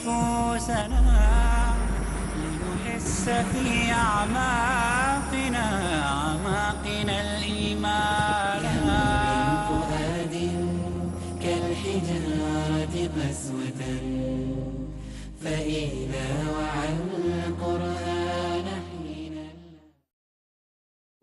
نفوسنا لنحس في أعماقنا الإيمان. من فؤاد كالحجارة قسوة فإذا وعى القرآن حين.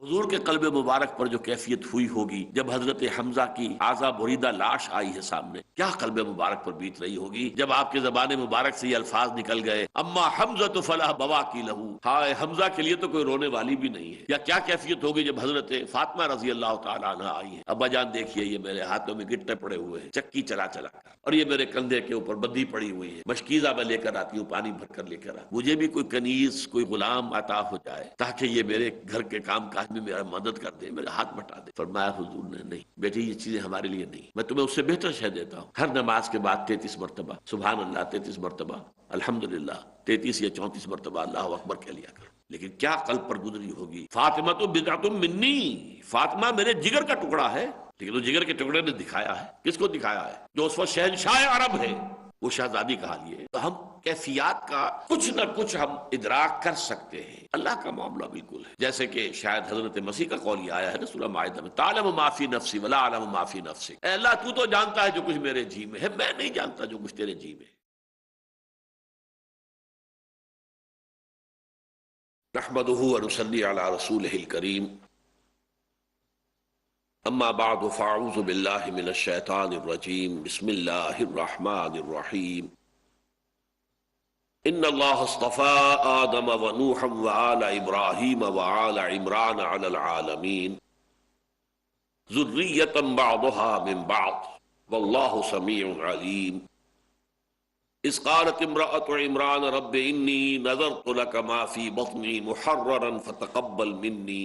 حضور کے قلب مبارک پر جو کیفیت ہوئی ہوگی جب حضرت حمزہ کی آزا بریدہ لاش آئی ہے سامنے، کیا قلب مبارک پر بیت رہی ہوگی جب آپ کے زبان مبارک سے یہ الفاظ نکل گئے، اما حمزہ فلا بواکی لہو، ہائے حمزہ کے لیے تو کوئی رونے والی بھی نہیں ہے. یا کیا کیفیت ہوگی جب حضرت فاطمہ رضی اللہ تعالی عنہ آئی ہیں، ابا جان دیکھیے یہ میرے ہاتھوں میں گٹے پڑے ہوئے ہیں چکی چلا چلا کر، اور یہ میرے کندھے کے اوپر بدی پڑی ہوئی ہے، مشکیزہ میں لے کر آتی ہوں، پانی بھر کر لے کر آتی، مجھے بھی کوئی کنیز کوئی غلام عطا ہو جائے تاکہ یہ میرے گھر کے کام کاج میں میرا مدد کر دے، میرا ہاتھ بٹا دے. فرمایا حضور نے نہیں بیٹی یہ چیزیں ہمارے لیے نہیں، میں تمہیں اس سے بہتر شے دیتا ہوں. ہر نماز کے بعد 33 مرتبہ سبحان اللہ، 33 مرتبہ الحمدللہ، 33 یا 34 مرتبہ اللہ اکبر کہہ لیا کرو. لیکن کیا قلب پر گزری ہوگی. فاطمہ تو بضعۃ منی، فاطمہ میرے جگر کا ٹکڑا ہے. لیکن وہ جگر کے ٹکڑے نے دکھایا ہے، کس کو دکھایا ہے؟ جو اس وقت شہنشاہ عرب ہے، وہ شہزادی کا حال یہ ہے. تو ہم کیفیات کا کچھ نہ کچھ ہم ادراک کر سکتے ہیں. اللہ کا معاملہ بالکل ہے جیسے کہ شاید حضرت مسیح کا قول یہ آیا ہے نا سورہ مائدہ میں، تعلم ما فی نفسی ولا اعلم ما فی نفسک، اے اللہ تو تو جانتا ہے جو کچھ میرے جی میں ہے، میں نہیں جانتا جو کچھ تیرے جی میں ہے. نحمده ونصلی علی رسولہ الکریم، اما بعد فاعوذ باللہ من الشیطان الرجیم، بسم اللہ الرحمن الرحیم. ان اللہ اصطفى آدم ونوحا وآل ابراہیم وآل عمران علی العالمین ذریۃ بعضها من بعض واللہ سمیع علیم. اذ قالت امرأة عمران رب انی نذرت لك ما في بطنی محررا فتقبل منی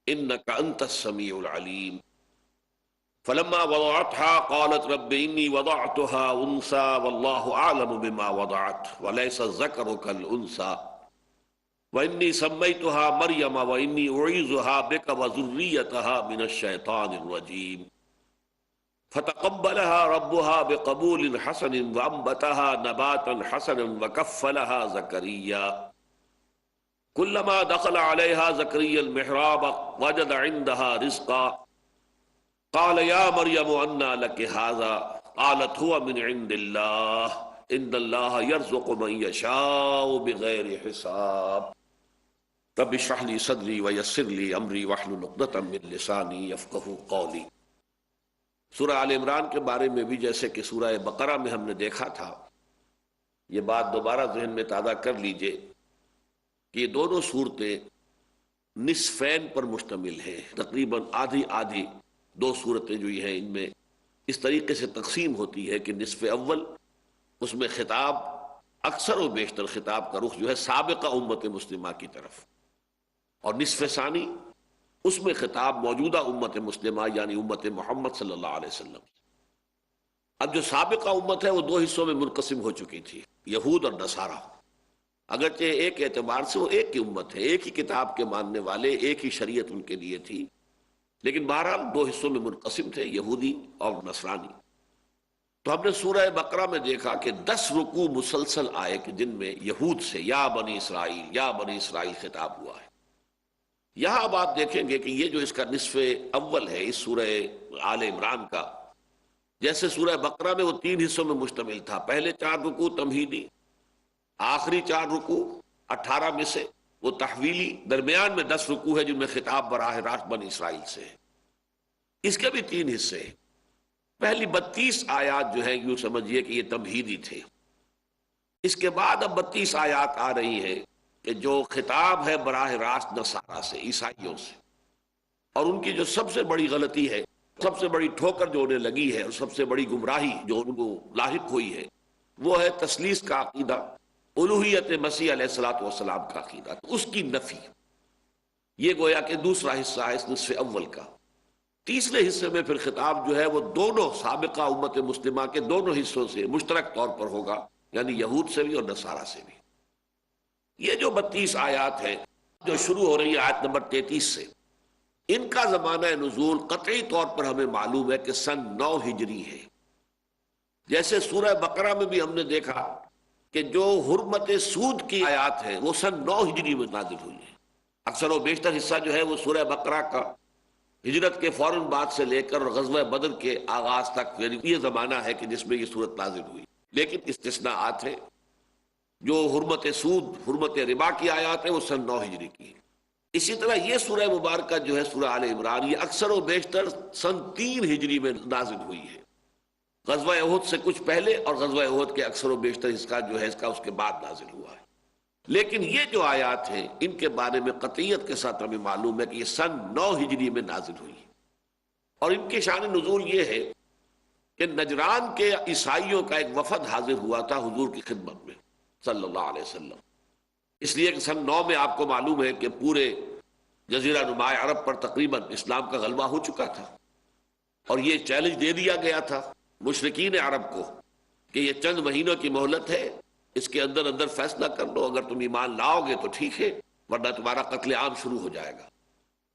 انك انت السمیع العلیم. فلما وضعتها قالت رب انی وضعتها انثى والله اعلم بما وضعت وليس الذكر كالانثى وانی سميتها مریم وانی اعيذها بك وذريتها من الشيطان الرجیم. فتقبلها ربها بقبول حسن وانبتها نباتا حسنا وكفلها زكريا. كلما دخل عليها زكريا المحراب وجد عندها رزقا قال يا مريم أنى لك هذا قالت هو من عند الله إن الله يرزق من يشاء بغير حساب. رب اشرح لي صدري ويسر لي أمري واحلل عقدة من لساني يفقهوا قولي. سورہ آل عمران کے بارے میں بھی جیسے کہ سورہ بقرہ میں ہم نے دیکھا تھا، یہ بات دوبارہ ذہن میں تازہ کر لیجئے کہ یہ دونوں صورتیں نصفین پر مشتمل ہیں. تقریباً آدھی آدھی دو صورتیں جو ہیں ان میں اس طریقے سے تقسیم ہوتی ہے کہ نصف اول اس میں خطاب اکثر و بیشتر خطاب کا رخ جو ہے سابقہ امت مسلمہ کی طرف، اور نصف ثانی اس میں خطاب موجودہ امت مسلمہ یعنی امت محمد صلی اللہ علیہ وسلم. اب جو سابقہ امت ہے وہ دو حصوں میں منقسم ہو چکی تھی، یہود اور نصارہ. اگرچہ ایک اعتبار سے وہ ایک کی امت ہے، ایک ہی کتاب کے ماننے والے، ایک ہی شریعت ان کے لیے تھی، لیکن بہرحال دو حصوں میں منقسم تھے، یہودی اور نصرانی. تو ہم نے سورہ بقرہ میں دیکھا کہ 10 رکوع مسلسل آئے کہ جن میں یہود سے یا بنی اسرائیل خطاب ہوا ہے. یہاں اب آپ دیکھیں گے کہ یہ جو اس کا نصف اول ہے اس سورہ آل عمران کا، جیسے سورہ بقرہ میں وہ 3 حصوں میں مشتمل تھا. پہلے 4 رکوع تمہیدی، آخری 4 رکوع 18 میں سے وہ تحویلی، درمیان میں 10 رکوع ہے جن میں خطاب براہ راست بنی اسرائیل سے ہے. اس کے بھی 3 حصے ہیں. پہلی 32 آیات جو ہیں یوں سمجھیے کہ یہ تمہیدی تھے. اس کے بعد اب 32 آیات آ رہی ہیں کہ جو خطاب ہے براہ راست نصارہ سے، عیسائیوں سے، اور ان کی جو سب سے بڑی غلطی ہے، سب سے بڑی ٹھوکر جو انہیں لگی ہے اور سب سے بڑی گمراہی جو ان کو لاحق ہوئی ہے وہ ہے تثلیث کا عقیدہ، الوہیت مسیح علیہ الصلوۃ والسلام کا عقیدہ، اس کی نفی. یہ گویا کہ دوسرا حصہ ہے اس نصف اول کا. تیسرے حصے میں پھر خطاب جو ہے وہ دونوں سابقہ امت مسلمہ کے دونوں حصوں سے مشترک طور پر ہوگا، یعنی یہود سے بھی اور نصارہ سے بھی. یہ جو 32 آیات ہیں جو شروع ہو رہی ہے آیت نمبر 33 سے، ان کا زمانہ نزول قطعی طور پر ہمیں معلوم ہے کہ سن 9 ہجری ہے. جیسے سورہ بقرہ میں بھی ہم نے دیکھا کہ جو حرمت سود کی آیات ہے وہ سن 9 ہجری میں نازل ہوئی ہے. اکثر و بیشتر حصہ جو ہے وہ سورہ بقرہ کا ہجرت کے فوراً بعد سے لے کر غزوہ بدر کے آغاز تک، یعنی یہ زمانہ ہے کہ جس میں یہ صورت نازل ہوئی. لیکن استثناءات ہیں. جو حرمت سود، حرمت ربا کی آیات ہے وہ سن 9 ہجری کی. اسی طرح یہ سورہ مبارکہ جو ہے سورہ آل عمران، یہ اکثر و بیشتر سن 3 ہجری میں نازل ہوئی ہے. غزوہ احد سے کچھ پہلے اور غزوہ احد کے اکثر و بیشتر حصہ جو ہے اس کا اس کے بعد نازل ہوا ہے. لیکن یہ جو آیات ہیں ان کے بارے میں قطعیت کے ساتھ ہمیں معلوم ہے کہ یہ سن 9 ہجری میں نازل ہوئی ہے. اور ان کے شان نزول یہ ہے کہ نجران کے عیسائیوں کا ایک وفد حاضر ہوا تھا حضور کی خدمت میں صلی اللہ علیہ وسلم. اس لیے کہ سن 9 میں آپ کو معلوم ہے کہ پورے جزیرہ نما عرب پر تقریباً اسلام کا غلبہ ہو چکا تھا، اور یہ چیلنج دے دیا گیا تھا مشرکین عرب کو کہ یہ چند مہینوں کی مہلت ہے، اس کے اندر اندر فیصلہ کر لو، اگر تم ایمان لاؤ گے تو ٹھیک ہے ورنہ تمہارا قتل عام شروع ہو جائے گا.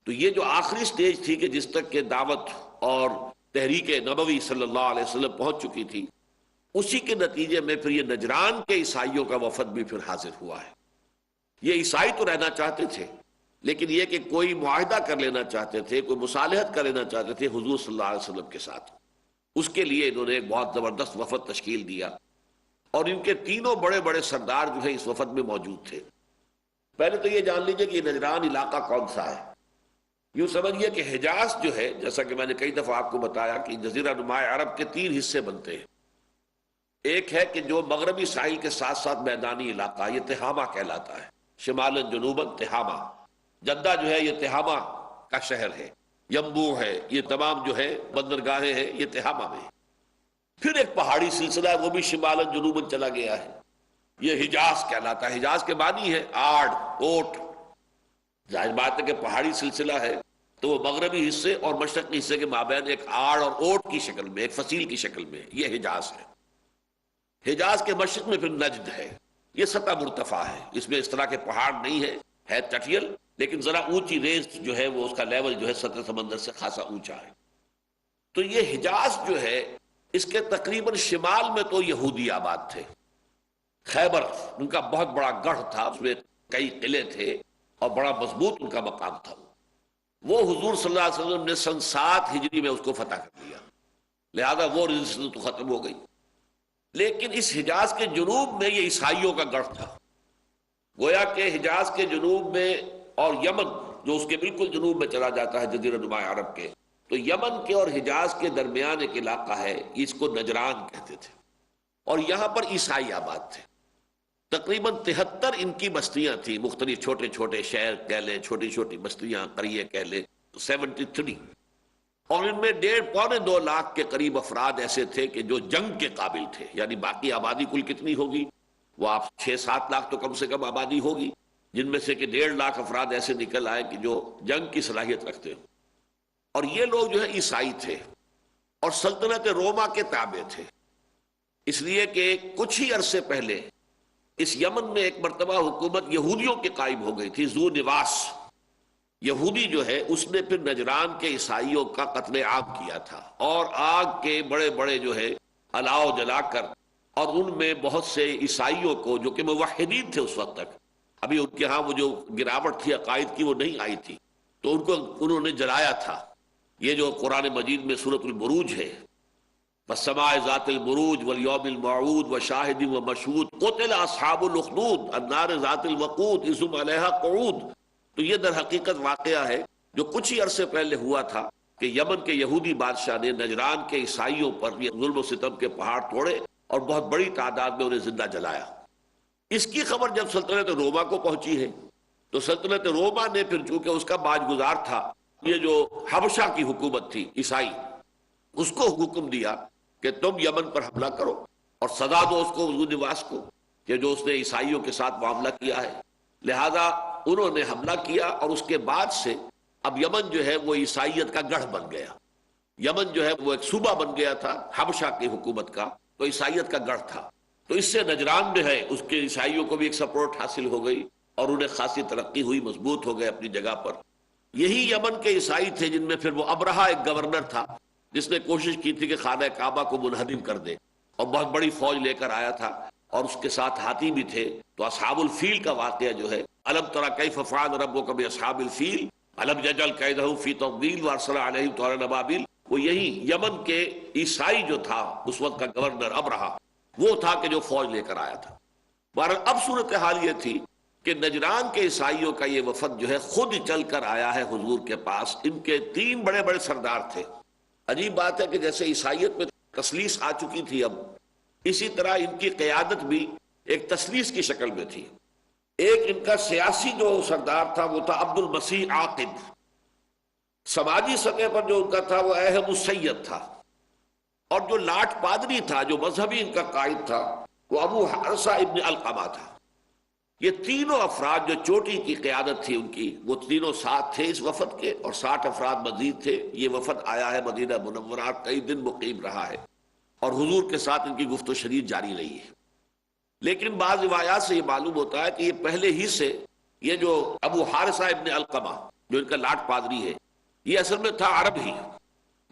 تو یہ جو آخری سٹیج تھی کہ جس تک کہ دعوت اور تحریک نبوی صلی اللہ علیہ وسلم پہنچ چکی تھی، اسی کے نتیجے میں پھر یہ نجران کے عیسائیوں کا وفد بھی پھر حاضر ہوا ہے. یہ عیسائی تو رہنا چاہتے تھے، لیکن یہ کہ کوئی معاہدہ کر لینا چاہتے تھے، کوئی مصالحت کر لینا چاہتے تھے حضور صلی اللہ علیہ وسلم کے ساتھ. اس کے لیے انہوں نے ایک بہت زبردست وفد تشکیل دیا، اور ان کے تینوں بڑے بڑے سردار جو ہیں اس وفد میں موجود تھے. پہلے تو یہ جان لیجئے کہ یہ نجران علاقہ کون سا ہے. یوں سمجھیے کہ حجاز جو ہے، جیسا کہ میں نے کئی دفعہ آپ کو بتایا کہ جزیرہ نما عرب کے 3 حصے بنتے ہیں. ایک ہے کہ جو مغربی ساحل کے ساتھ ساتھ میدانی علاقہ، یہ تہامہ کہلاتا ہے، شمالاً جنوباً تہامہ. جدہ جو ہے یہ تہامہ کا شہر ہے، یمبو ہے، یہ تمام جو ہے بندرگاہیں ہیں یہ تہامہ میں. پھر ایک پہاڑی سلسلہ ہے وہ بھی شمالاً جنوباً چلا گیا ہے، یہ حجاز کہلاتا ہے. حجاز کے معنی ہے آڑ، اوٹ. ظاہر بات ہے کہ پہاڑی سلسلہ ہے تو وہ مغربی حصے اور مشرقی حصے کے مابین ایک آڑ اور اوٹ کی شکل میں، ایک فصیل کی شکل میں یہ حجاز ہے. حجاز کے مشرق میں پھر نجد ہے، یہ سطح مرتفع ہے، اس میں اس طرح کے پہاڑ نہیں ہے تٹیل، لیکن ذرا اونچی ریز جو ہے وہ اس کا لیول جو ہے سطح سمندر سے خاصا اونچا ہے. تو یہ حجاز جو ہے اس کے تقریباً شمال میں تو یہودی آباد تھے. خیبر ان کا بہت بڑا گڑھ تھا، اس میں کئی قلعے تھے اور بڑا مضبوط ان کا مقام تھا. وہ حضور صلی اللہ علیہ وسلم نے سن 7 ہجری میں اس کو فتح کر لیا، لہذا وہ رجسٹر تو ختم ہو گئی. لیکن اس حجاز کے جنوب میں یہ عیسائیوں کا گڑھ تھا. گویا کہ حجاز کے جنوب میں اور یمن جو اس کے بالکل جنوب میں چلا جاتا ہے جزیرہ نما عرب کے، تو یمن کے اور حجاز کے درمیان ایک علاقہ ہے، اس کو نجران کہتے تھے، اور یہاں پر عیسائی آباد تھے. تقریباً 73 ان کی بستیاں تھیں، مختلف چھوٹے چھوٹے شہر کہہ لیں، چھوٹی چھوٹی بستیاں، قریے کہہ لیں، 73. اور ان میں 1.5-2 لاکھ کے قریب افراد ایسے تھے کہ جو جنگ کے قابل تھے. یعنی باقی آبادی کل کتنی ہوگی؟ وہ آپ 6-7 لاکھ تو کم سے کم آبادی ہوگی، جن میں سے کہ 1.5 لاکھ افراد ایسے نکل آئے کہ جو جنگ کی صلاحیت رکھتے ہوں. اور یہ لوگ جو ہے عیسائی تھے اور سلطنت روما کے تابع تھے، اس لیے کہ کچھ ہی عرصے پہلے اس یمن میں ایک مرتبہ حکومت یہودیوں کے قائم ہو گئی تھی. ذو نواس یہودی جو ہے اس نے پھر نجران کے عیسائیوں کا قتل عام کیا تھا، اور آگ کے بڑے بڑے جو ہے الاؤ جلا کر، اور ان میں بہت سے عیسائیوں کو جو کہ موحدین تھے اس وقت تک، ابھی ان کے ہاں وہ جو گراوٹ تھی عقائد کی وہ نہیں آئی تھی، تو ان کو انہوں نے جلایا تھا. یہ جو قرآن مجید میں سورۃ البروج ہے، والسماء ذات البروج والیوم الموعود وشاہد ومشہود قتل اصحاب الاخدود النار ذات الوقود اذ هم علیہا قعود. تو یہ در حقیقت واقعہ ہے جو کچھ ہی عرصے پہلے ہوا تھا کہ یمن کے یہودی بادشاہ نے نجران کے عیسائیوں پر یہ ظلم و ستم کے پہاڑ توڑے اور بہت بڑی تعداد میں انہیں زندہ جلایا. اس کی خبر جب سلطنت روما کو پہنچی ہے تو سلطنت روما نے پھر چونکہ اس کا باج گزار تھا یہ جو حبشہ کی حکومت تھی عیسائی، اس کو حکم دیا کہ تم یمن پر حملہ کرو اور سزا دو اس کو ذو نواس کو کہ جو اس نے عیسائیوں کے ساتھ معاملہ کیا ہے. لہذا انہوں نے حملہ کیا، اور اس کے بعد سے اب یمن جو ہے وہ عیسائیت کا گڑھ بن گیا. یمن جو ہے وہ ایک صوبہ بن گیا تھا حبشہ کی حکومت کا، تو عیسائیت کا گڑھ تھا. تو اس سے نجران جو ہے اس کے عیسائیوں کو بھی ایک سپورٹ حاصل ہو گئی اور انہیں خاصی ترقی ہوئی، مضبوط ہو گئے اپنی جگہ پر. یہی یمن کے عیسائی تھے جن میں پھر وہ ابرہہ ایک گورنر تھا جس نے کوشش کی تھی کہ خانہ کعبہ کو منہدم کر دے، اور بہت بڑی فوج لے کر آیا تھا اور اس کے ساتھ ہاتھی بھی تھے. تو اصحاب الفیل کا واقعہ جو ہے، الم تری کیف فعل ربک باصحاب الفیل الم یجعل کیدہ فی تضلیل وارسل علیہم طیرا ابابیل، وہ یہی یمن کے عیسائی جو تھا اس وقت کا گورنر ابرہہ، وہ تھا کہ جو فوج لے کر آیا تھا. بہرحال اب صورتحال یہ تھی کہ نجران کے عیسائیوں کا یہ وفد جو ہے خود چل کر آیا ہے حضور کے پاس. ان کے 3 بڑے بڑے سردار تھے. عجیب بات ہے کہ جیسے عیسائیت میں تسلیس آ چکی تھی اب، اسی طرح ان کی قیادت بھی ایک تسلیس کی شکل میں تھی. ایک ان کا سیاسی جو سردار تھا وہ تھا عبد المسیح عاقب. سماجی سطح پر جو ان کا تھا وہ احم السید تھا. اور جو لاٹ پادری تھا، جو مذہبی ان کا قائد تھا، وہ ابو حارثہ ابن علقمہ تھا. یہ تینوں افراد جو چوٹی کی قیادت تھی ان کی، وہ تینوں ساتھ تھے اس وفد کے، اور 60 افراد مزید تھے. یہ وفد آیا ہے مدینہ منورہ، کئی دن مقیم رہا ہے اور حضور کے ساتھ ان کی گفت و شنید جاری رہی ہے. لیکن بعض روایات سے یہ معلوم ہوتا ہے کہ یہ پہلے ہی سے یہ جو ابو حارثہ ابن علقمہ جو ان کا لاٹ پادری ہے، یہ اصل میں تھا عرب ہی.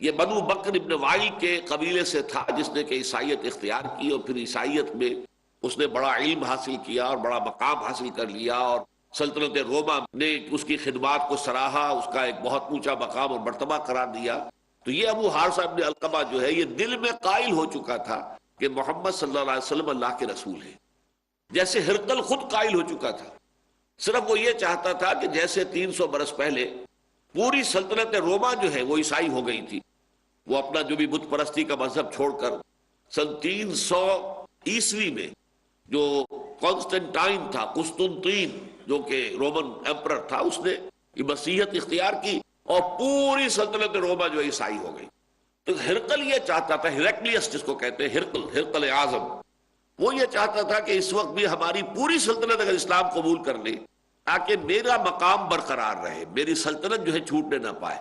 یہ بنو بکر ابن وائل کے قبیلے سے تھا، جس نے کہ عیسائیت اختیار کی اور پھر عیسائیت میں اس نے بڑا علم حاصل کیا اور بڑا مقام حاصل کر لیا، اور سلطنت روما نے اس کی خدمات کو سراہا، اس کا ایک بہت اونچا مقام اور مرتبہ قرار دیا. تو یہ ابو حارثہ ابن علقمہ جو ہے، یہ دل میں قائل ہو چکا تھا کہ محمد صلی اللہ علیہ وسلم اللہ کے رسول ہے، جیسے ہرقل خود قائل ہو چکا تھا. صرف وہ یہ چاہتا تھا کہ جیسے 300 برس پہلے پوری سلطنت روما جو ہے وہ عیسائی ہو گئی تھی، وہ اپنا جو بھی بت پرستی کا مذہب چھوڑ کر سن 300 عیسوی میں جو کانسٹنٹائن تھا، قسطنطین جو کہ رومن ایمپرر تھا، اس نے یہ مسیحیت اختیار کی اور پوری سلطنت روما جو عیسائی ہو گئی. تو ہرقل یہ چاہتا تھا، ہیرکلیس جس کو کہتے ہیں، ہرقل اعظم، وہ یہ چاہتا تھا کہ اس وقت بھی ہماری پوری سلطنت اگر اسلام قبول کر لے تاکہ میرا مقام برقرار رہے، میری سلطنت جو ہے چھوٹنے نہ پائے.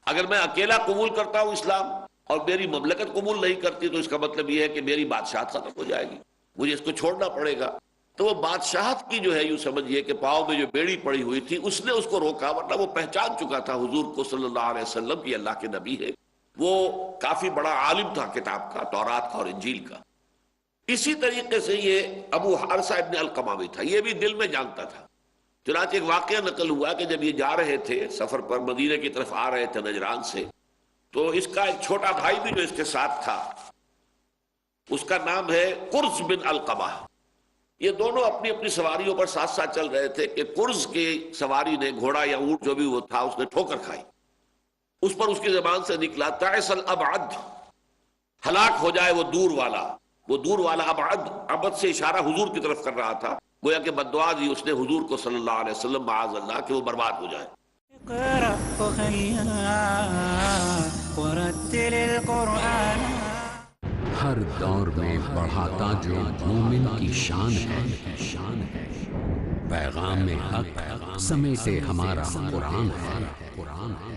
اگر میں اکیلا قبول کرتا ہوں اسلام اور میری مملکت قبول نہیں کرتی تو اس کا مطلب یہ ہے کہ میری بادشاہت ختم ہو جائے گی، مجھے اس کو چھوڑنا پڑے گا. تو وہ بادشاہت کی جو ہے یوں سمجھیے کہ پاؤں میں جو بیڑی پڑی ہوئی تھی، اس نے اس کو روکا، ورنہ وہ پہچان چکا تھا حضور کو صلی اللہ علیہ وسلم کی اللہ کے نبی ہے. وہ کافی بڑا عالم تھا کتاب کا، تورات کا اور انجیل کا. اسی طریقے سے یہ ابو حارثہ ابن علقمہ بھی تھا، یہ بھی دل میں جانتا تھا. چنانچہ ایک واقعہ نقل ہوا کہ جب یہ جا رہے تھے سفر پر، مدینہ کی طرف آ رہے تھے نجران سے، تو اس کا ایک چھوٹا بھائی بھی جو اس کے ساتھ تھا، اس کا نام ہے قرز بن علقمہ. یہ دونوں اپنی اپنی سواریوں پر ساتھ ساتھ چل رہے تھے کہ قرز کی سواری نے، گھوڑا یا اونٹ جو بھی وہ تھا، اس نے ٹھوکر کھائی. اس پر اس کی زبان سے نکلا تعس الابعد، ہلاک ہو جائے وہ دور والا. وہ دور والا ابعد، ابد سے اشارہ حضور کی طرف کر رہا تھا، گویا کہ بددعا دی اس نے حضور کو صلی اللہ علیہ وسلم، معاذ اللہ کہ وہ برباد ہو جائے. اقرأ أخيا ورتل القرآن. ہر دور میں بڑھاتا جو مومن کی شان ہے، پیغام حق سمیٹے ہمارا قرآن ہے.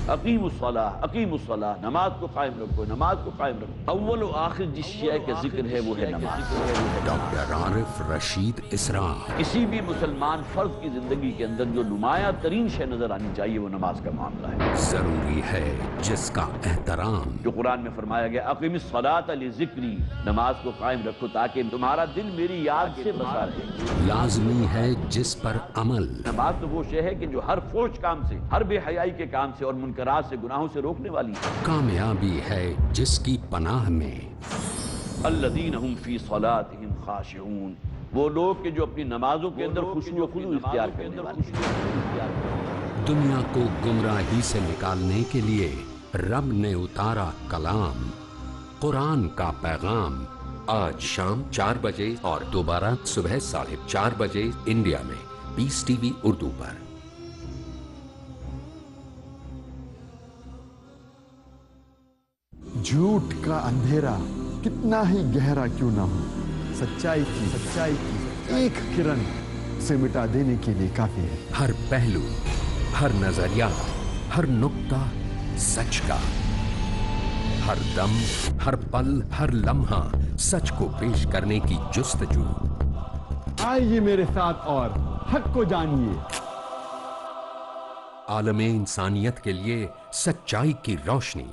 اقیم الصلاح، نماز کو قائم رکھو، نماز کو قائم رکھو. اول و آخر جس شے کا ذکر ہے وہ ہے نماز. ڈاکٹر عارف رشید اسرا. کسی بھی مسلمان فرد کی زندگی کے اندر جو نمایاں ترین شے نظر آنی چاہیے وہ نماز کا معاملہ ہے. ضروری ہے جس کا احترام، جو قرآن میں فرمایا گیا اقیم الصلاۃ لذکری، نماز کو قائم رکھو تاکہ تمہارا دل میری یاد سے بسا رہے. لازمی ہے جس پر عمل. نماز تو وہ شے ہے کہ جو ہر فحش کام سے، ہر بے حیائی کے کام سے اور منکرات سے، گناہوں سے روکنے والی ہے. کامیابی ہے جس کی پناہ میں. الذین هم فی صلاتهم خاشعون، وہ لوگ کہ جو اپنی نمازوں کے اندر خشوع و خضوع اختیار کرنے والے ہیں. دنیا کو گمراہی سے نکالنے کے لیے رب نے اتارا کلام، قرآن کا پیغام. آج شام 4 بجے اور دوبارہ صبح 4:30 بجے انڈیا میں پیس ٹی وی اردو پر. جھوٹ کا اندھیرا کتنا ہی گہرا کیوں نہ ہو، سچائی کی ایک کرن سے مٹا دینے کے لیے کافی ہے. ہر پہلو، ہر نظریہ، ہر نقطہ سچ کا. ہر دم، ہر پل، ہر لمحہ سچ کو پیش کرنے کی جستجو. آئیے میرے ساتھ اور حق کو جانیے. عالم انسانیت کے لیے سچائی کی روشنی.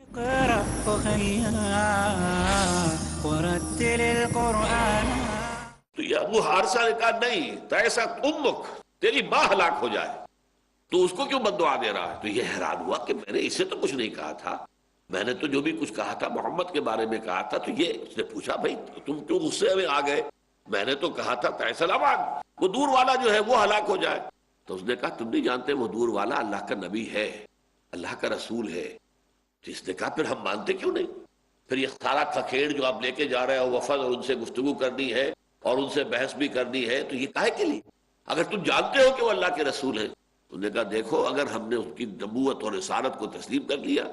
اقرأ وخيا ورتل القرآن। تو یہ ابو حارثہ نے کہا نہیں تیسا امک، تیری ماں ہلاک ہو جائے، تو اس کو کیوں بددعا دے رہا ہے؟ تو یہ حیران ہوا کہ میں نے اسے تو کچھ نہیں کہا تھا، میں نے تو جو بھی کچھ کہا تھا محمد کے بارے میں کہا تھا۔ تو یہ اس نے پوچھا بھائی تم کیوں غصے میں آ گئے؟ میں نے تو کہا تھا تیسل آباد، وہ دور والا جو ہے وہ ہلاک ہو جائے۔ تو اس نے کہا تم نہیں جانتے وہ دور والا اللہ کا نبی ہے، اللہ کا رسول ہے۔ تو اس نے کہا پھر ہم مانتے کیوں نہیں؟ پھر یہ سارا کھکھیڑ جو آپ لے کے جا رہے ہو وفد، اور ان سے گفتگو کرنی ہے اور ان سے بحث بھی کرنی ہے، تو یہ کاہے کے لیے اگر تم جانتے ہو کہ وہ اللہ کے رسول ہے؟ انہوں نے کہا دیکھو اگر ہم نے اس کی نبوت اور رسالت کو تسلیم کر لیا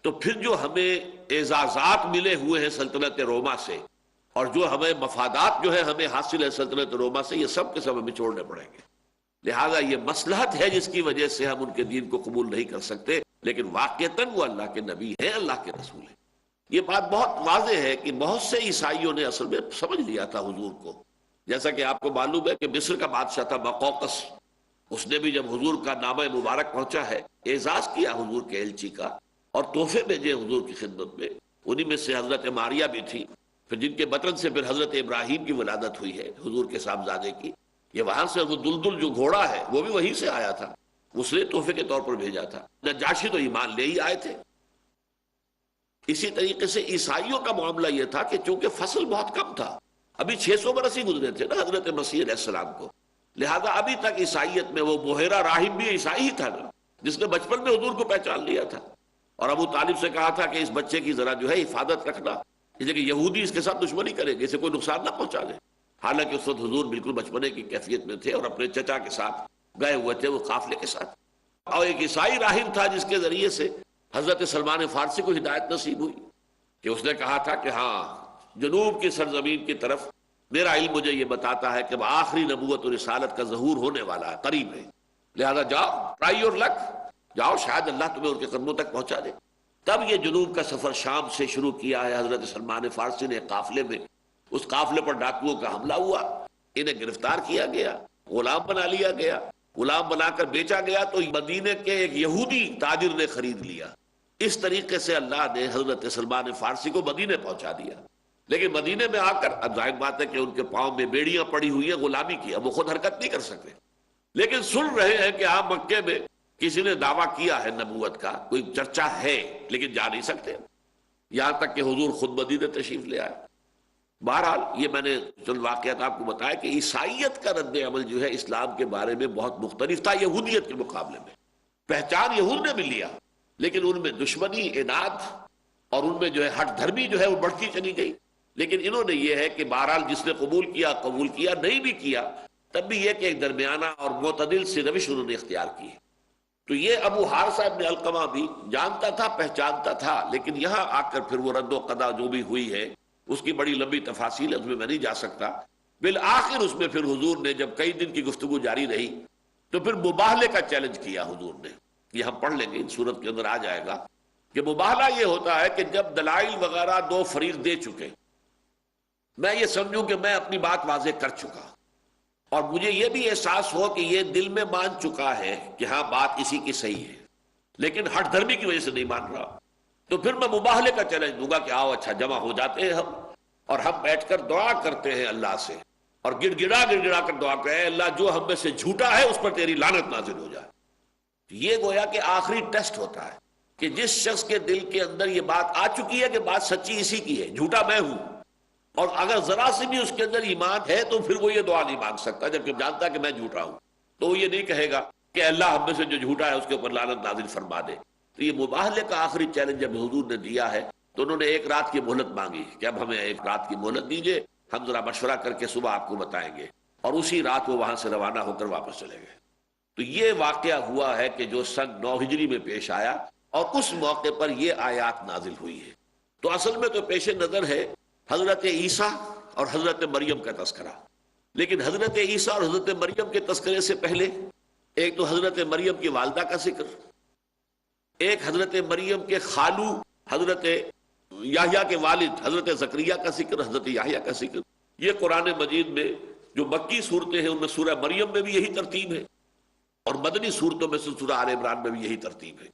تو پھر جو ہمیں اعزازات ملے ہوئے ہیں سلطنت روما سے، اور جو ہمیں مفادات جو ہے ہمیں حاصل ہے سلطنت روما سے، یہ سب کے سب ہمیں چھوڑنے پڑیں گے۔ لہذا یہ مصلحت ہے جس کی وجہ سے ہم ان کے دین کو قبول نہیں کر سکتے، لیکن واقعتاً وہ اللہ کے نبی ہیں، اللہ کے رسول ہیں۔ یہ بات بہت واضح ہے کہ بہت سے عیسائیوں نے اصل میں سمجھ لیا تھا حضور کو، جیسا کہ آپ کو معلوم ہے کہ مصر کا بادشاہ تھا مقوقس، اس نے بھی جب حضور کا نامہ مبارک پہنچا ہے اعزاز کیا حضور کے ایلچی کا اور تحفے بھیجے حضور کی خدمت میں۔ انہی میں سے حضرت ماریہ بھی تھی، پھر جن کے بطن سے پھر حضرت ابراہیم کی ولادت ہوئی ہے حضور کے صاحبزادے کی۔ یہ وہاں سے وہ دلدل جو گھوڑا ہے وہ بھی وہیں سے آیا تھا، اس نے تحفے کے طور پر بھیجا تھا۔ نجاشی تو ایمان لے ہی آئے تھے۔ اسی طریقے سے عیسائیوں کا معاملہ یہ تھا کہ چونکہ فصل بہت کم تھا، ابھی 600 برس ہی گزرے تھے نا حضرت مسیح علیہ السلام کو، لہذا ابھی تک عیسائیت میں وہ بحیرہ راہب بھی عیسائی ہی تھا نا، جس نے بچپن میں حضور کو پہچان لیا تھا، اور ابو طالب سے کہا تھا کہ اس بچے کی ذرا جو ہے حفاظت رکھنا، اس لیے کہ یہودی اس کے ساتھ دشمنی کریں گے، اسے کوئی نقصان نہ پہنچا دے۔ حالانکہ اس وقت حضور بالکل بچپنے کی کیفیت میں تھے اور اپنے چچا کے ساتھ گئے ہوئے تھے وہ قافلے کے ساتھ، اور ایک عیسائی راہب تھا جس کے ذریعے سے حضرت سلمان فارسی کو ہدایت نصیب ہوئی، کہ اس نے کہا تھا کہ ہاں جنوب کی سرزمین کی طرف میرا علم مجھے یہ بتاتا ہے کہ آخری نبوت اور رسالت کا ظہور ہونے والا ہے، قریب ہے، لہذا جاؤ ٹرائی یور لک، جاؤ شاید اللہ تمہیں ان کے قدموں تک پہنچا دے۔ تب یہ جنوب کا سفر شام سے شروع کیا ہے حضرت سلمان فارسی نے قافلے میں، اس قافلے پر ڈاکوؤں کا حملہ ہوا، انہیں گرفتار کیا گیا، غلام بنا لیا گیا، غلام بنا کر بیچا گیا تو مدینے کے ایک یہودی تاجر نے خرید لیا۔ اس طریقے سے اللہ نے حضرت سلمان فارسی کو مدینے پہنچا دیا، لیکن مدینے میں آ کر اب ظاہر بات ہے کہ ان کے پاؤں میں بیڑیاں پڑی ہوئی ہیں غلامی کی، اب وہ خود حرکت نہیں کر سکتے، لیکن سن رہے ہیں کہ آپ مکے میں کسی نے دعویٰ کیا ہے نبوت کا، کوئی چرچا ہے، لیکن جا نہیں سکتے، یہاں تک کہ حضور خود مدینے تشریف لے آئے۔ بہرحال یہ میں نے چند واقعات آپ کو بتایا کہ عیسائیت کا رد عمل جو ہے اسلام کے بارے میں بہت مختلف تھا یہودیت کے مقابلے میں۔ پہچان یہود نے بھی لیا، لیکن ان میں دشمنی، اناد اور ان میں جو ہے ہٹ دھرمی جو ہے وہ بڑھتی چلی گئی۔ لیکن انہوں نے یہ ہے کہ بہرحال جس نے قبول کیا قبول کیا، نہیں بھی کیا تب بھی یہ کہ ایک درمیانہ اور معتدل سی روش انہوں نے اختیار کی۔ تو یہ ابو حارثہ ابن علقمہ بھی جانتا تھا، پہچانتا تھا، لیکن یہاں آ کر پھر وہ رد و قضا جو بھی ہوئی ہے اس کی بڑی لمبی تفاصیل ہے، اس میں نہیں جا سکتا۔ بالآخر اس میں پھر حضور نے جب کئی دن کی گفتگو جاری رہی تو پھر مباہلے کا چیلنج کیا حضور نے، یہ ہم پڑھ لیں گے ان صورت کے اندر آ جائے گا کہ مباہلہ یہ ہوتا ہے کہ جب دلائل وغیرہ دو فریق دے چکے میں یہ سمجھوں کہ میں اپنی بات واضح کر چکا، اور مجھے یہ بھی احساس ہو کہ یہ دل میں مان چکا ہے کہ ہاں بات اسی کی صحیح ہے، لیکن ہٹ دھرمی کی وجہ سے نہیں مان رہا، تو پھر میں مباہلے کا چیلنج دوں گا کہ آؤ اچھا جمع ہو جاتے ہیں ہم، اور ہم بیٹھ کر دعا کرتے ہیں اللہ سے، اور گڑ گڑا کر دعا کرے اللہ جو ہم میں سے جھوٹا ہے اس پر تیری لعنت نازل ہو جائے۔ یہ گویا کہ آخری ٹیسٹ ہوتا ہے کہ جس شخص کے دل کے اندر یہ بات آ چکی ہے کہ بات سچی اسی کی ہے، جھوٹا میں ہوں، اور اگر ذرا سے بھی اس کے اندر ایمان ہے تو پھر وہ یہ دعا نہیں مانگ سکتا، جبکہ جانتا کہ میں جھوٹا ہوں، تو وہ یہ نہیں کہے گا کہ اللہ ہم میں سے جو جھوٹا ہے اس کے اوپر لعنت نازل فرما دے۔ تو یہ مباہلے کا آخری چیلنج جب حضور نے دیا ہے تو انہوں نے ایک رات کی مہلت مانگی کہ اب ہمیں ایک رات کی مہلت دیجئے، ہم ذرا مشورہ کر کے صبح آپ کو بتائیں گے، اور اسی رات وہ وہاں سے روانہ ہو کر واپس چلے گئے۔ تو یہ واقعہ ہوا ہے کہ جو سن 9 ہجری میں پیش آیا، اور اس موقع پر یہ آیات نازل ہوئی ہے۔ تو اصل میں تو پیش نظر ہے حضرت عیسیٰ اور حضرت مریم کا تذکرہ، لیکن حضرت عیسیٰ اور حضرت مریم کے تذکرے سے پہلے ایک تو حضرت مریم کی والدہ کا ذکر، ایک حضرت مریم کے خالو حضرت یحییٰ کے والد حضرت زکریہ کا ذکر، حضرت یحییٰ کا ذکر۔ یہ قرآن مجید میں جو مکی صورتیں ہیں ان میں سورہ مریم میں بھی یہی ترتیب ہے، اور مدنی صورتوں میں سے سورہ آل عمران میں بھی یہی ترتیب ہے۔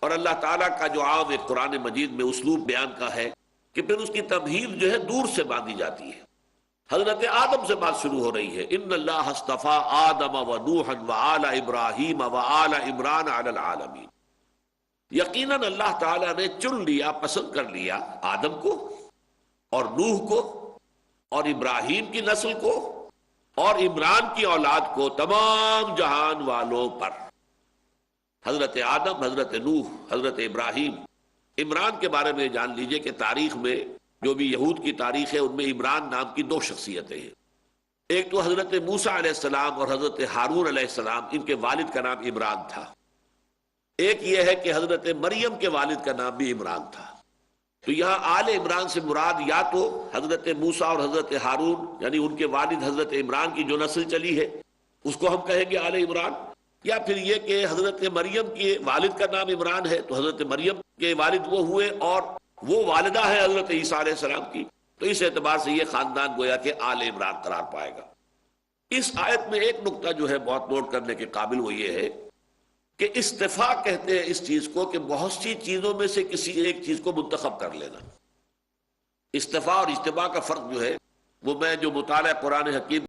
اور اللہ تعالیٰ کا جو عام ایک قرآن مجید میں اسلوب بیان کا ہے کہ پھر اس کی تمہید جو ہے دور سے باندھی جاتی ہے۔ حضرت آدم سے بات شروع ہو رہی ہے، ان اللہ اصطفیٰ آدم و نوحا و آل ابراہیم و آل عمران علی العالمین۔ یقیناً اللہ تعالیٰ نے چن لیا، پسند کر لیا آدم کو اور نوح کو اور ابراہیم کی نسل کو اور عمران کی اولاد کو تمام جہان والوں پر۔ حضرت آدم، حضرت نوح، حضرت ابراہیم۔ عمران کے بارے میں جان لیجئے کہ تاریخ میں جو بھی یہود کی تاریخ ہے ان میں عمران نام کی 2 شخصیتیں ہیں۔ ایک تو حضرت موسیٰ علیہ السلام اور حضرت ہارون علیہ السلام، ان کے والد کا نام عمران تھا۔ ایک یہ ہے کہ حضرت مریم کے والد کا نام بھی عمران تھا۔ تو یہاں آل عمران سے مراد یا تو حضرت موسیٰ اور حضرت ہارون یعنی ان کے والد حضرت عمران کی جو نسل چلی ہے اس کو ہم کہیں گے آل عمران، یا پھر یہ کہ حضرت مریم کے والد کا نام عمران ہے تو حضرت مریم کے والد وہ ہوئے اور وہ والدہ ہے حضرت عیسیٰ علیہ السلام کی، تو اس اعتبار سے یہ خاندان گویا کہ آل عمران قرار پائے گا۔ اس آیت میں ایک نقطہ جو ہے بہت نوٹ کرنے کے قابل وہ یہ ہے کہ استفاء کہتے ہیں اس چیز کو کہ بہت سی چیزوں میں سے کسی ایک چیز کو منتخب کر لینا۔ استفاء اور اجتباء کا فرق جو ہے وہ میں جو مطالعہ قرآن حکیم